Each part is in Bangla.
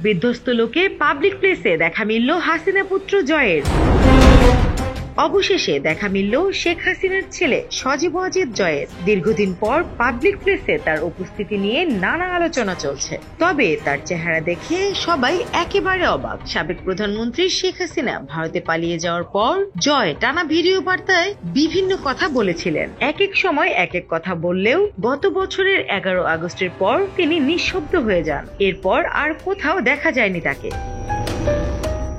বিধ্বস্ত লোকে পাবলিক প্লেসে দেখা মিলল হাসিনা পুত্র জয়ের। অবশেষে দেখা মিলল শেখ হাসিনার ছেলে সজীব ওয়াজেদ জয়ের। দীর্ঘদিন পর পাবলিক প্লেসে তার উপস্থিতি নিয়ে নানা আলোচনা চলছে। তবে তার চেহারা দেখে সবাই একেবারে অবাক। সাবেক প্রধানমন্ত্রী শেখ হাসিনা ভারতে পালিয়ে যাওয়ার পর জয় টানা ভিডিও বার্তায় বিভিন্ন কথা বলেছিলেন। এক এক সময় এক এক কথা বললেও গত বছরের 11 আগস্টের পর তিনি নিঃশব্দ হয়ে যান। এরপর আর কোথাও দেখা যায়নি তাকে।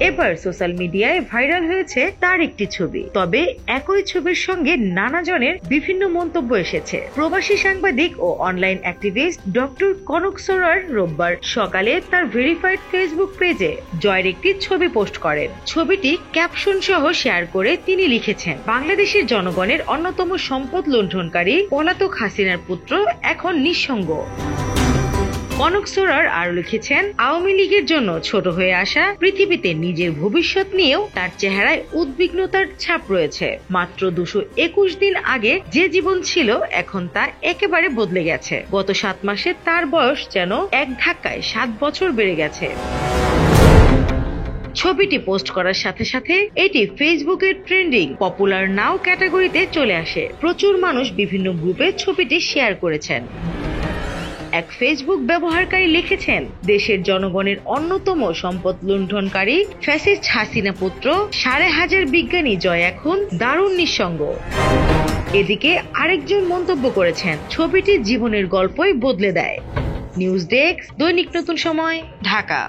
এবার সোশ্যাল মিডিয়ায় ভাইরাল হয়েছে তার একটি ছবি। তবে একই ছবির সঙ্গে নানা জনের বিভিন্ন মন্তব্য এসেছে। প্রবাসী সাংবাদিক ও অনলাইন অ্যাক্টিভিস্ট ডক্টর কনক সরার রোববার সকালে তার ভেরিফাইড ফেসবুক পেজে জয়ের একটি ছবি পোস্ট করেন। ছবিটি ক্যাপশন সহ শেয়ার করে তিনি লিখেছেন, বাংলাদেশের জনগণের অন্যতম সম্পদ লুণ্ঠনকারী পলাতক হাসিনার পুত্র এখন নিঃসঙ্গ। কনক সরার আরো লিখেছেন, আওয়ামী লীগের জন্য ছোট হয়ে আসা পৃথিবীতে নিজের ভবিষ্যৎ নিয়েও তার চেহারায় উদ্বিগ্নতার ছাপ রয়েছে। মাত্র 221 দিন আগে যে জীবন ছিল এখন তা একেবারে বদলে গেছে। গত 7 মাসে তার বয়স যেন এক ধাক্কায় 7 বছর বেড়ে গেছে। ছবিটি পোস্ট করার সাথে সাথে এটি ফেসবুকের ট্রেন্ডিং পপুলার নাও ক্যাটাগরিতে চলে আসে। প্রচুর মানুষ বিভিন্ন গ্রুপে ছবিটি শেয়ার করেছেন। এক ফেসবুক ব্যবহারকারী লিখেছেন, দেশের জনগণের অন্যতম সম্পদ লুণ্ঠনকারী ফ্যাসিস্ট হাসিনা পুত্র 5,500 বিজ্ঞানী জয় এখন দারুণ নিঃসঙ্গ। এদিকে আরেকজন মন্তব্য করেছেন, ছবিটি জীবনের গল্পই বদলে দেয়। নিউজ ডেস্ক, দৈনিক নতুন সময়, ঢাকা।